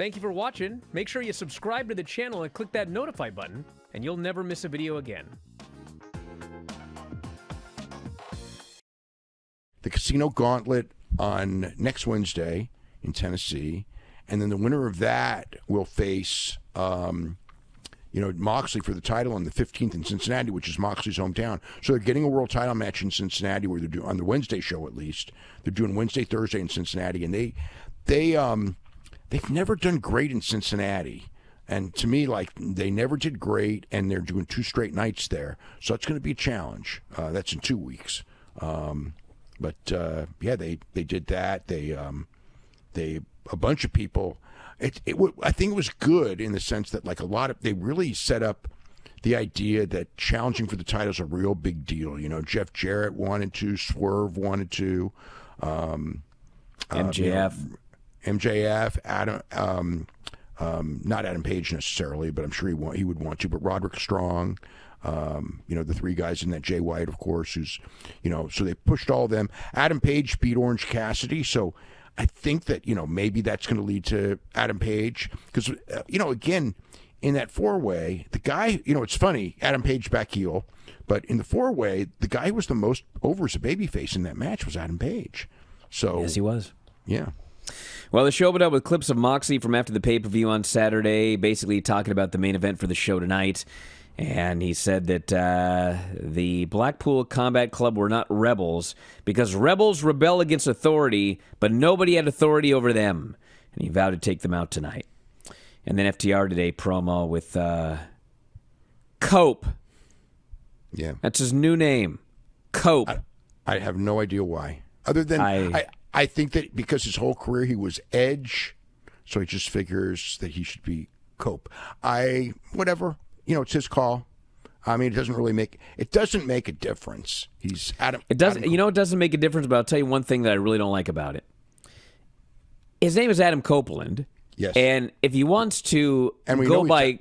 Thank you for watching. Make sure you subscribe to the channel and click that notify button, and you'll never miss a video again. The Casino Gauntlet on next Wednesday in Tennessee, and then the winner of that will face, Moxley for the title on the 15th in Cincinnati, which is Moxley's hometown. So they're getting a world title match in Cincinnati, where they're doing on the Wednesday show at least. They're doing Wednesday, Thursday in Cincinnati, and they've never done great in Cincinnati. And to me, like, they never did great, and they're doing 2 straight nights there. So it's going to be a challenge. That's in 2 weeks. But they did that. They a bunch of people. I think it was good in the sense that, like, they really set up the idea that challenging for the title is a real big deal. You know, Jeff Jarrett wanted to, Swerve wanted to, MJF, Adam, not Adam Page necessarily, but I'm sure he would want to. But Roderick Strong. The 3 guys in that, Jay White, of course, who's, so they pushed all of them. Adam Page beat Orange Cassidy, so I think that, maybe that's going to lead to Adam Page. Because, again, in that 4-way, the guy, it's funny, Adam Page back heel, but in the 4-way, the guy who was the most over as a babyface in that match was Adam Page. So yes, he was. Yeah. Well, the show opened up with clips of Moxley from after the pay-per-view on Saturday, basically talking about the main event for the show tonight. And he said that the Blackpool Combat Club were not rebels because rebels rebel against authority, but nobody had authority over them. And he vowed to take them out tonight. And then FTR today promo with Cope. Yeah. That's his new name. Cope. I have no idea why. Other than I think that because his whole career he was Edge, so he just figures that he should be Cope. Whatever. It's his call. I mean, it doesn't make a difference. He's Adam. It doesn't. It doesn't make a difference. But I'll tell you one thing that I really don't like about it. His name is Adam Copeland. Yes. And if he wants to go by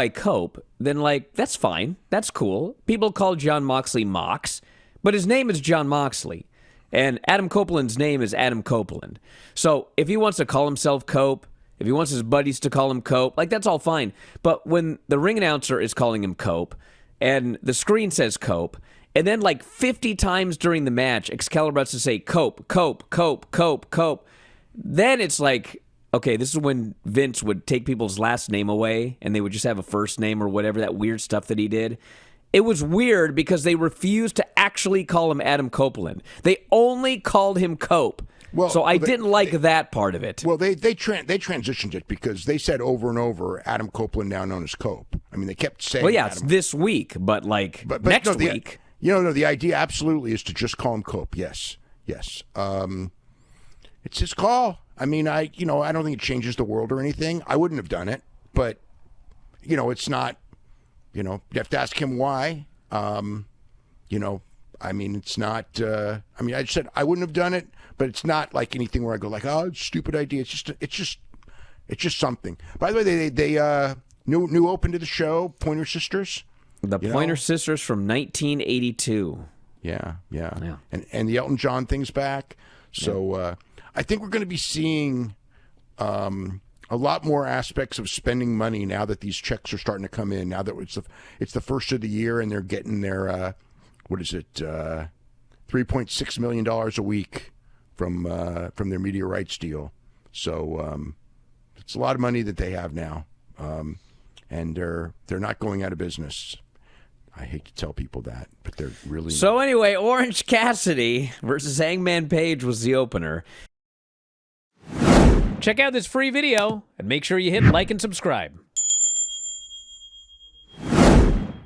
Cope, then that's fine. That's cool. People call John Moxley Mox, but his name is John Moxley, and Adam Copeland's name is Adam Copeland. So if he wants to call himself Cope, if he wants his buddies to call him Cope, that's all fine. But when the ring announcer is calling him Cope, and the screen says Cope, and then 50 times during the match, Excalibur has to say Cope, Cope, Cope, Cope, Cope, then it's okay, this is when Vince would take people's last name away, and they would just have a first name or whatever, that weird stuff that he did. It was weird because they refused to actually call him Adam Copeland. They only called him Cope. So I didn't like that part of it. Well, they transitioned it because they said over and over, Adam Copeland, now known as Cope. I mean, they kept saying. Well, yeah, Adam. it's this week, but next week. The idea absolutely is to just call him Cope. Yes. It's his call. I mean, I don't think it changes the world or anything. I wouldn't have done it, but it's not. You have to ask him why. I mean, it's not. I said I wouldn't have done it, but it's not like anything where I go oh, it's a stupid idea. It's just something. By the way, they new open to the show, Pointer Sisters. The Pointer Sisters from 1982. Yeah. And the Elton John thing's back. So I think we're going to be seeing a lot more aspects of spending money now that these checks are starting to come in. Now that it's the first of the year and they're getting their $3.6 million a week from their media rights deal. So it's a lot of money that they have now, and they're not going out of business. I hate to tell people that, but they're really. So anyway, Orange Cassidy versus Hangman Page was the opener. Check out this free video and make sure you hit like and subscribe.